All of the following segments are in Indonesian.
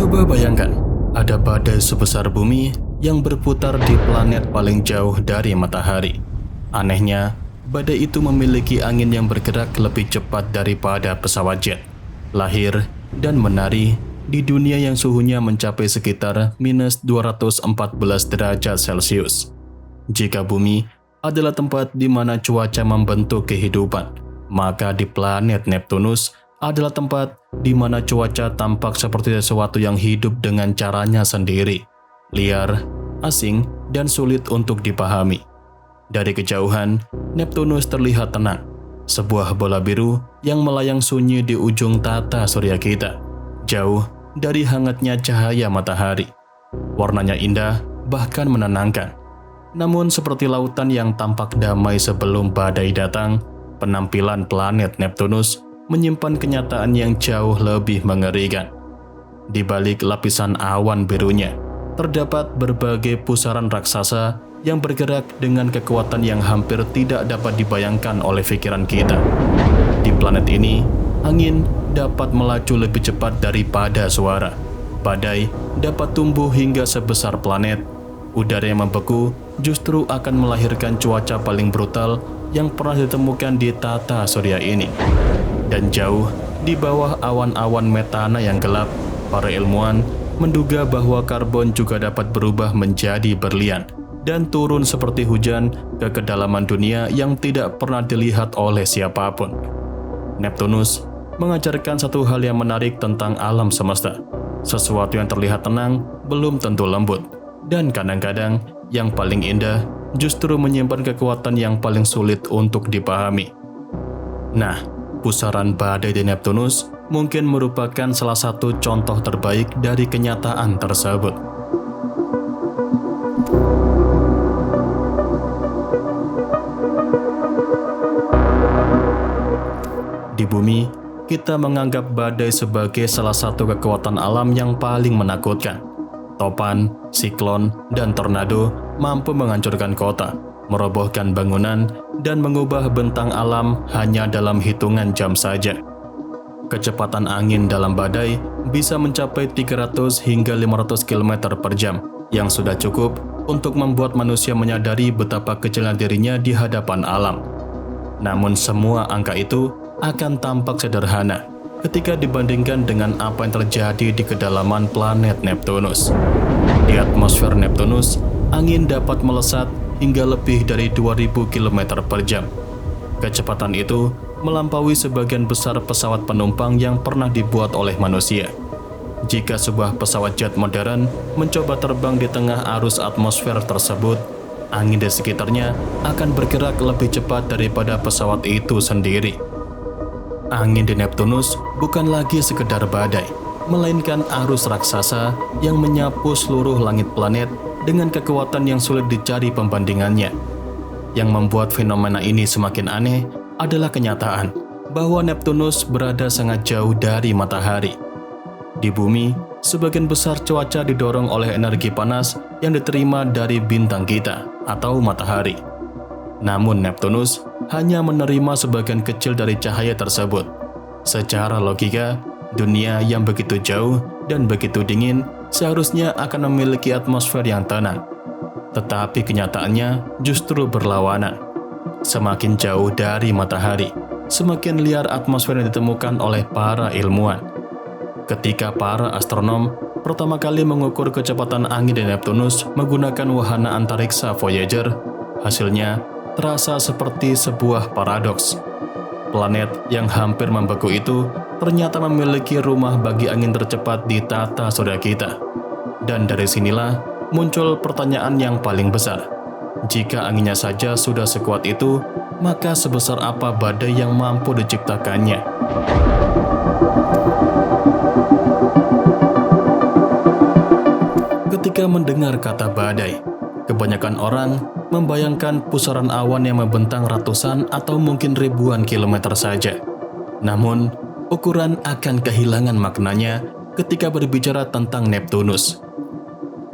Coba bayangkan, ada badai sebesar bumi yang berputar di planet paling jauh dari matahari. Anehnya, badai itu memiliki angin yang bergerak lebih cepat daripada pesawat jet. Lahir dan menari di dunia yang suhunya mencapai sekitar minus 214 derajat Celcius. Jika bumi adalah tempat di mana cuaca membentuk kehidupan, maka di planet Neptunus adalah tempat di mana cuaca tampak seperti sesuatu yang hidup dengan caranya sendiri, liar, asing, dan sulit untuk dipahami. Dari kejauhan, Neptunus terlihat tenang, sebuah bola biru yang melayang sunyi di ujung tata surya kita, jauh dari hangatnya cahaya matahari. Warnanya indah, bahkan menenangkan. Namun seperti lautan yang tampak damai sebelum badai datang, penampilan planet Neptunus menyimpan kenyataan yang jauh lebih mengerikan. Di balik lapisan awan birunya, terdapat berbagai pusaran raksasa yang bergerak dengan kekuatan yang hampir tidak dapat dibayangkan oleh pikiran kita. Di planet ini, angin dapat melaju lebih cepat daripada suara. Badai dapat tumbuh hingga sebesar planet. Udara yang membeku justru akan melahirkan cuaca paling brutal yang pernah ditemukan di tata surya ini. Dan jauh di bawah awan-awan metana yang gelap, para ilmuwan menduga bahwa karbon juga dapat berubah menjadi berlian dan turun seperti hujan ke kedalaman dunia yang tidak pernah dilihat oleh siapapun. Neptunus mengajarkan satu hal yang menarik tentang alam semesta. Sesuatu yang terlihat tenang belum tentu lembut, dan kadang-kadang yang paling indah justru menyimpan kekuatan yang paling sulit untuk dipahami. Nah, pusaran badai di Neptunus mungkin merupakan salah satu contoh terbaik dari kenyataan tersebut. Di bumi, kita menganggap badai sebagai salah satu kekuatan alam yang paling menakutkan. Topan, siklon, dan tornado mampu menghancurkan kota, merobohkan bangunan, dan mengubah bentang alam hanya dalam hitungan jam saja. Kecepatan angin dalam badai bisa mencapai 300 hingga 500 km per jam, yang sudah cukup untuk membuat manusia menyadari betapa kecilnya dirinya di hadapan alam. Namun semua angka itu akan tampak sederhana ketika dibandingkan dengan apa yang terjadi di kedalaman planet Neptunus. Di atmosfer Neptunus, angin dapat melesat hingga lebih dari 2000 km per jam. Kecepatan itu melampaui sebagian besar pesawat penumpang yang pernah dibuat oleh manusia. Jika sebuah pesawat jet modern mencoba terbang di tengah arus atmosfer tersebut, angin di sekitarnya akan bergerak lebih cepat daripada pesawat itu sendiri. Angin di Neptunus bukan lagi sekedar badai, melainkan arus raksasa yang menyapu seluruh langit planet dengan kekuatan yang sulit dicari pembandingannya. Yang membuat fenomena ini semakin aneh adalah kenyataan bahwa Neptunus berada sangat jauh dari matahari. Di bumi, sebagian besar cuaca didorong oleh energi panas yang diterima dari bintang kita atau matahari. Namun Neptunus hanya menerima sebagian kecil dari cahaya tersebut. Secara logika, dunia yang begitu jauh dan begitu dingin seharusnya akan memiliki atmosfer yang tenang. Tetapi kenyataannya justru berlawanan. Semakin jauh dari matahari, semakin liar atmosfer yang ditemukan oleh para ilmuwan. Ketika para astronom pertama kali mengukur kecepatan angin di Neptunus menggunakan wahana antariksa Voyager, hasilnya terasa seperti sebuah paradoks. Planet yang hampir membeku itu ternyata memiliki rumah bagi angin tercepat di tata surya kita. Dan dari sinilah muncul pertanyaan yang paling besar. Jika anginnya saja sudah sekuat itu, maka sebesar apa badai yang mampu diciptakannya? Ketika mendengar kata badai, kebanyakan orang membayangkan pusaran awan yang membentang ratusan atau mungkin ribuan kilometer saja. Namun, ukuran akan kehilangan maknanya ketika berbicara tentang Neptunus.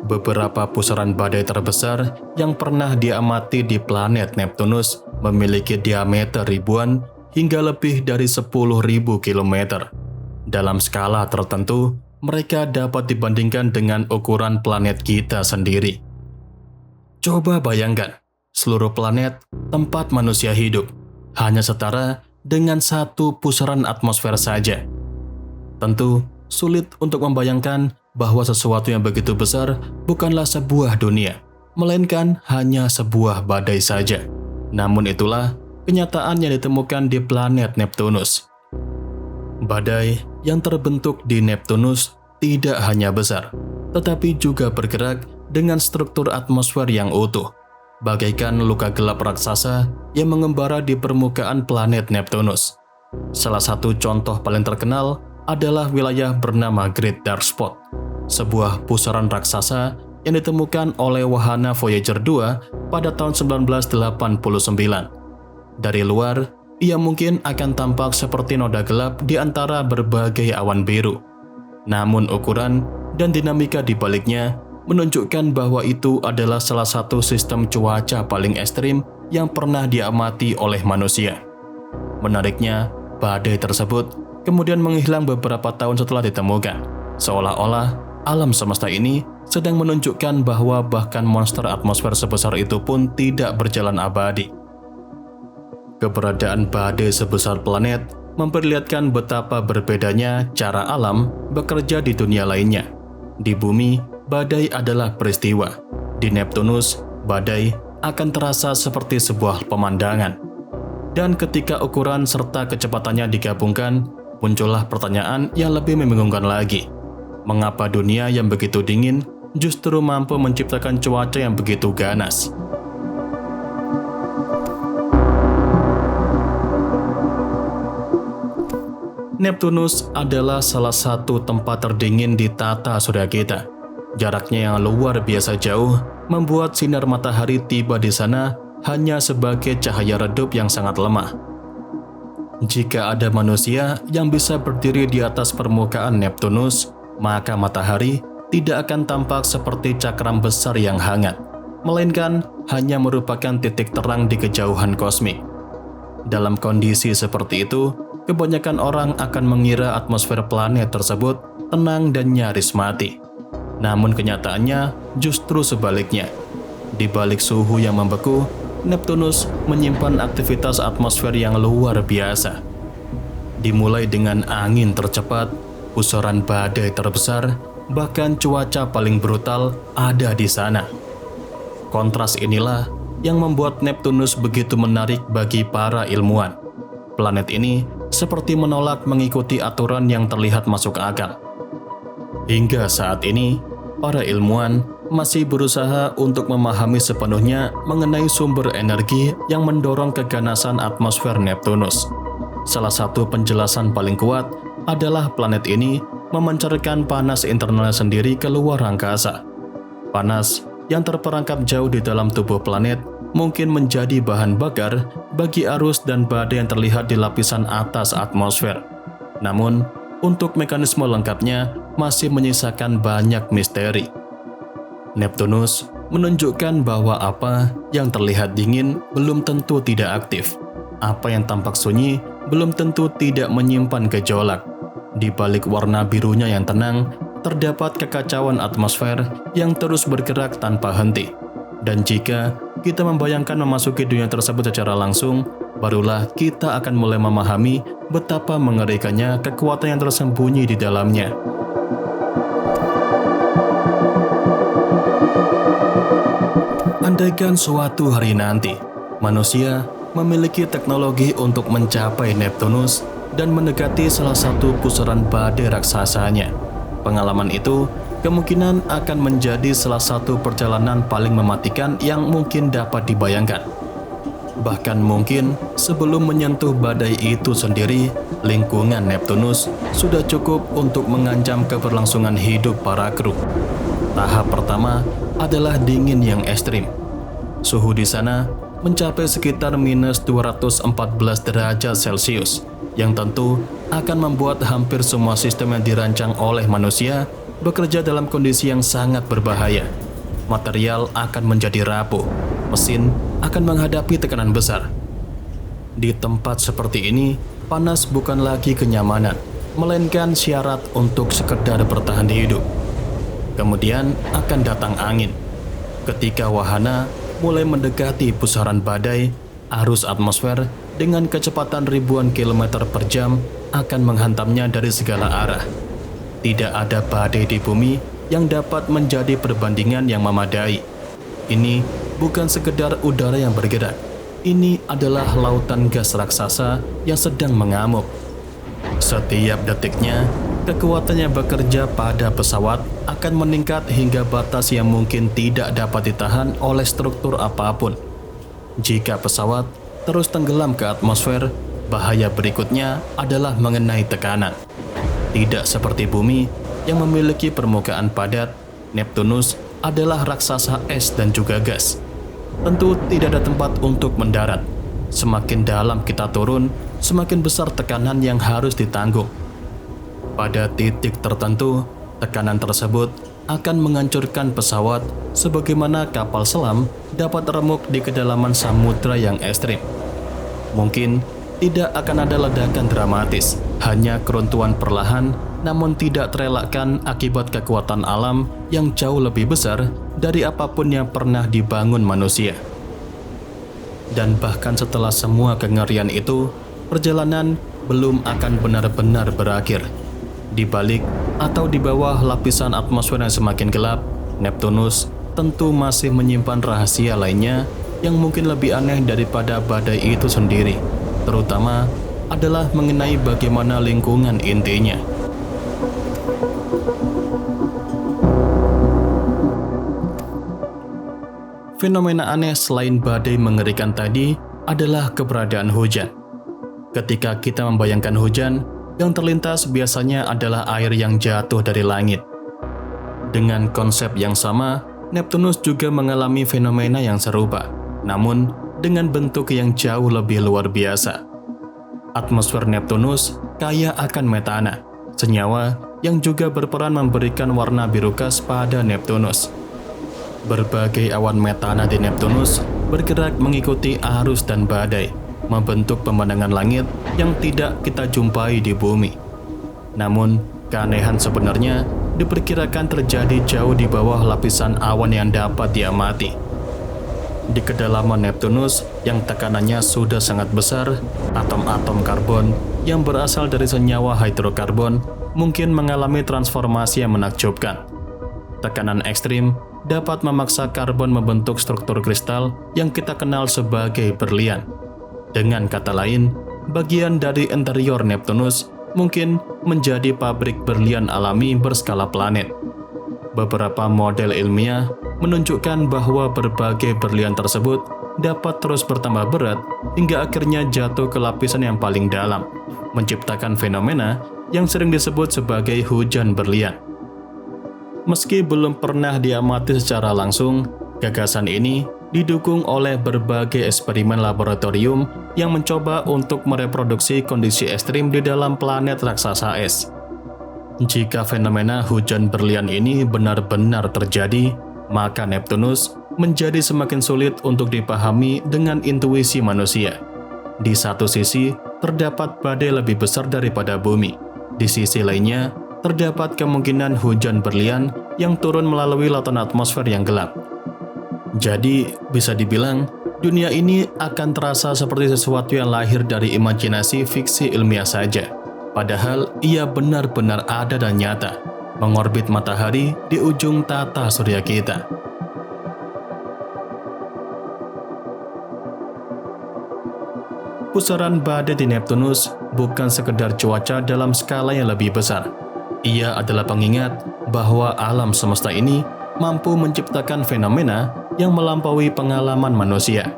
Beberapa pusaran badai terbesar yang pernah diamati di planet Neptunus memiliki diameter ribuan hingga lebih dari 10.000 km. Dalam skala tertentu, mereka dapat dibandingkan dengan ukuran planet kita sendiri. Coba bayangkan, seluruh planet tempat manusia hidup hanya setara dengan satu pusaran atmosfer saja. Tentu sulit untuk membayangkan bahwa sesuatu yang begitu besar bukanlah sebuah dunia, melainkan hanya sebuah badai saja. Namun itulah kenyataan yang ditemukan di planet Neptunus. Badai yang terbentuk di Neptunus tidak hanya besar, tetapi juga bergerak dengan struktur atmosfer yang utuh, bagaikan luka gelap raksasa yang mengembara di permukaan planet Neptunus. Salah satu contoh paling terkenal adalah wilayah bernama Great Dark Spot, sebuah pusaran raksasa yang ditemukan oleh wahana Voyager 2 pada tahun 1989. Dari luar, ia mungkin akan tampak seperti noda gelap di antara berbagai awan biru. Namun ukuran dan dinamika di baliknya menunjukkan bahwa itu adalah salah satu sistem cuaca paling ekstrim yang pernah diamati oleh manusia. Menariknya, badai tersebut kemudian menghilang beberapa tahun setelah ditemukan, seolah-olah alam semesta ini sedang menunjukkan bahwa bahkan monster atmosfer sebesar itu pun tidak berjalan abadi. Keberadaan badai sebesar planet memperlihatkan betapa berbedanya cara alam bekerja di dunia lainnya. Di bumi, badai adalah peristiwa. Di Neptunus, badai akan terasa seperti sebuah pemandangan. Dan ketika ukuran serta kecepatannya digabungkan, muncullah pertanyaan yang lebih membingungkan lagi. Mengapa dunia yang begitu dingin justru mampu menciptakan cuaca yang begitu ganas? Neptunus adalah salah satu tempat terdingin di tata surya kita. Jaraknya yang luar biasa jauh membuat sinar matahari tiba di sana hanya sebagai cahaya redup yang sangat lemah. Jika ada manusia yang bisa berdiri di atas permukaan Neptunus, maka matahari tidak akan tampak seperti cakram besar yang hangat, melainkan hanya merupakan titik terang di kejauhan kosmik. Dalam kondisi seperti itu, kebanyakan orang akan mengira atmosfer planet tersebut tenang dan nyaris mati. Namun kenyataannya justru sebaliknya. Di balik suhu yang membeku, Neptunus menyimpan aktivitas atmosfer yang luar biasa. Dimulai dengan angin tercepat, pusaran badai terbesar, bahkan cuaca paling brutal ada di sana. Kontras inilah yang membuat Neptunus begitu menarik bagi para ilmuwan. Planet ini seperti menolak mengikuti aturan yang terlihat masuk akal. Hingga saat ini, para ilmuwan masih berusaha untuk memahami sepenuhnya mengenai sumber energi yang mendorong keganasan atmosfer Neptunus. Salah satu penjelasan paling kuat adalah planet ini memancarkan panas internalnya sendiri ke luar angkasa. Panas yang terperangkap jauh di dalam tubuh planet mungkin menjadi bahan bakar bagi arus dan badai yang terlihat di lapisan atas atmosfer. Namun, untuk mekanisme lengkapnya masih menyisakan banyak misteri. Neptunus menunjukkan bahwa apa yang terlihat dingin belum tentu tidak aktif. Apa yang tampak sunyi belum tentu tidak menyimpan gejolak. Di balik warna birunya yang tenang, terdapat kekacauan atmosfer yang terus bergerak tanpa henti. Dan jika kita membayangkan memasuki dunia tersebut secara langsung, barulah kita akan mulai memahami betapa mengerikannya kekuatan yang tersembunyi di dalamnya. Andaikan suatu hari nanti, manusia memiliki teknologi untuk mencapai Neptunus dan mendekati salah satu pusaran badai raksasanya, pengalaman itu kemungkinan akan menjadi salah satu perjalanan paling mematikan yang mungkin dapat dibayangkan. Bahkan mungkin sebelum menyentuh badai itu sendiri, lingkungan Neptunus sudah cukup untuk mengancam keberlangsungan hidup para kru. Tahap pertama adalah dingin yang ekstrim. Suhu di sana mencapai sekitar minus 214 derajat Celcius, yang tentu akan membuat hampir semua sistem yang dirancang oleh manusia bekerja dalam kondisi yang sangat berbahaya. Material akan menjadi rapuh, mesin akan menghadapi tekanan besar. Di tempat seperti ini, panas bukan lagi kenyamanan, melainkan syarat untuk sekedar bertahan hidup. Kemudian akan datang angin. Ketika wahana mulai mendekati pusaran badai, arus atmosfer dengan kecepatan ribuan kilometer per jam akan menghantamnya dari segala arah. Tidak ada badai di bumi yang dapat menjadi perbandingan yang memadai. Ini bukan sekedar udara yang bergerak. Ini adalah lautan gas raksasa yang sedang mengamuk. Setiap detiknya, kekuatan yang bekerja pada pesawat akan meningkat hingga batas yang mungkin tidak dapat ditahan oleh struktur apapun. Jika pesawat terus tenggelam ke atmosfer, bahaya berikutnya adalah mengenai tekanan. Tidak seperti bumi yang memiliki permukaan padat, Neptunus adalah raksasa es dan juga gas. Tentu tidak ada tempat untuk mendarat. Semakin dalam kita turun, semakin besar tekanan yang harus ditanggung. Pada titik tertentu, tekanan tersebut akan menghancurkan pesawat sebagaimana kapal selam dapat remuk di kedalaman samudra yang ekstrim. Mungkin tidak akan ada ledakan dramatis, hanya keruntuhan perlahan namun tidak terelakkan akibat kekuatan alam yang jauh lebih besar dari apapun yang pernah dibangun manusia. Dan bahkan setelah semua kengerian itu, perjalanan belum akan benar-benar berakhir. Di balik atau di bawah lapisan atmosfer yang semakin gelap, Neptunus tentu masih menyimpan rahasia lainnya yang mungkin lebih aneh daripada badai itu sendiri, terutama adalah mengenai bagaimana lingkungan intinya. Fenomena aneh selain badai mengerikan tadi adalah keberadaan hujan. Ketika kita membayangkan hujan, yang terlintas biasanya adalah air yang jatuh dari langit. Dengan konsep yang sama, Neptunus juga mengalami fenomena yang serupa, namun dengan bentuk yang jauh lebih luar biasa. Atmosfer Neptunus kaya akan metana, senyawa yang juga berperan memberikan warna biru khas pada Neptunus. Berbagai awan metana di Neptunus bergerak mengikuti arus dan badai, membentuk pemandangan langit yang tidak kita jumpai di bumi. Namun, keanehan sebenarnya diperkirakan terjadi jauh di bawah lapisan awan yang dapat diamati. Di kedalaman Neptunus yang tekanannya sudah sangat besar, atom-atom karbon yang berasal dari senyawa hidrokarbon mungkin mengalami transformasi yang menakjubkan. Tekanan ekstrim dapat memaksa karbon membentuk struktur kristal yang kita kenal sebagai berlian. Dengan kata lain, bagian dari interior Neptunus mungkin menjadi pabrik berlian alami berskala planet. Beberapa model ilmiah menunjukkan bahwa berbagai berlian tersebut dapat terus bertambah berat hingga akhirnya jatuh ke lapisan yang paling dalam, menciptakan fenomena yang sering disebut sebagai hujan berlian. Meski belum pernah diamati secara langsung, gagasan ini didukung oleh berbagai eksperimen laboratorium yang mencoba untuk mereproduksi kondisi ekstrim di dalam planet raksasa es. Jika fenomena hujan berlian ini benar-benar terjadi, maka Neptunus menjadi semakin sulit untuk dipahami dengan intuisi manusia. Di satu sisi, terdapat badai lebih besar daripada bumi. Di sisi lainnya, terdapat kemungkinan hujan berlian yang turun melalui lautan atmosfer yang gelap. Jadi, bisa dibilang, dunia ini akan terasa seperti sesuatu yang lahir dari imajinasi fiksi ilmiah saja. Padahal, ia benar-benar ada dan nyata, mengorbit matahari di ujung tata surya kita. Pusaran badai di Neptunus bukan sekedar cuaca dalam skala yang lebih besar. Ia adalah pengingat bahwa alam semesta ini mampu menciptakan fenomena yang melampaui pengalaman manusia.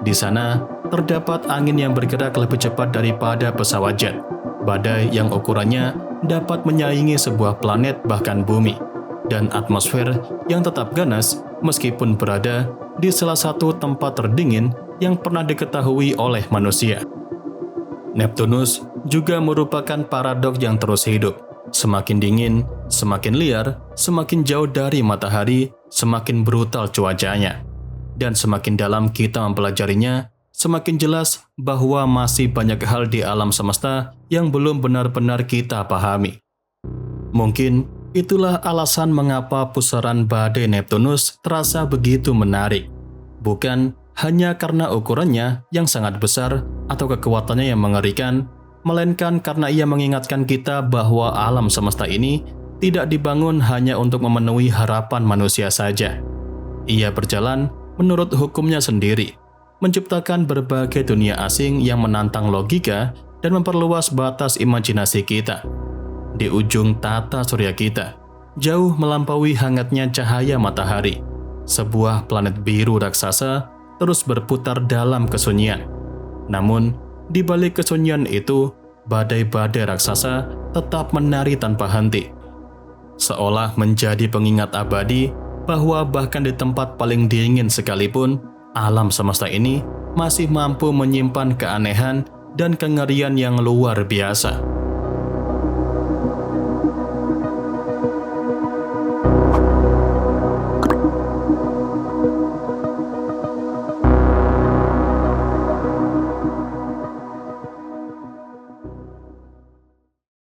Di sana, terdapat angin yang bergerak lebih cepat daripada pesawat jet, badai yang ukurannya dapat menyaingi sebuah planet bahkan bumi, dan atmosfer yang tetap ganas meskipun berada di salah satu tempat terdingin yang pernah diketahui oleh manusia. Neptunus juga merupakan paradoks yang terus hidup. Semakin dingin, semakin liar, semakin jauh dari matahari, semakin brutal cuacanya. Dan semakin dalam kita mempelajarinya, semakin jelas bahwa masih banyak hal di alam semesta yang belum benar-benar kita pahami. Mungkin itulah alasan mengapa pusaran badai Neptunus terasa begitu menarik. Bukan hanya karena ukurannya yang sangat besar atau kekuatannya yang mengerikan, melainkan karena ia mengingatkan kita bahwa alam semesta ini tidak dibangun hanya untuk memenuhi harapan manusia saja. Ia berjalan menurut hukumnya sendiri, menciptakan berbagai dunia asing yang menantang logika dan memperluas batas imajinasi kita. Di ujung tata surya kita, jauh melampaui hangatnya cahaya matahari, sebuah planet biru raksasa terus berputar dalam kesunyian. Namun, di balik kesunyian itu, badai-badai raksasa tetap menari tanpa henti, seolah menjadi pengingat abadi bahwa bahkan di tempat paling dingin sekalipun, alam semesta ini masih mampu menyimpan keanehan dan kengerian yang luar biasa.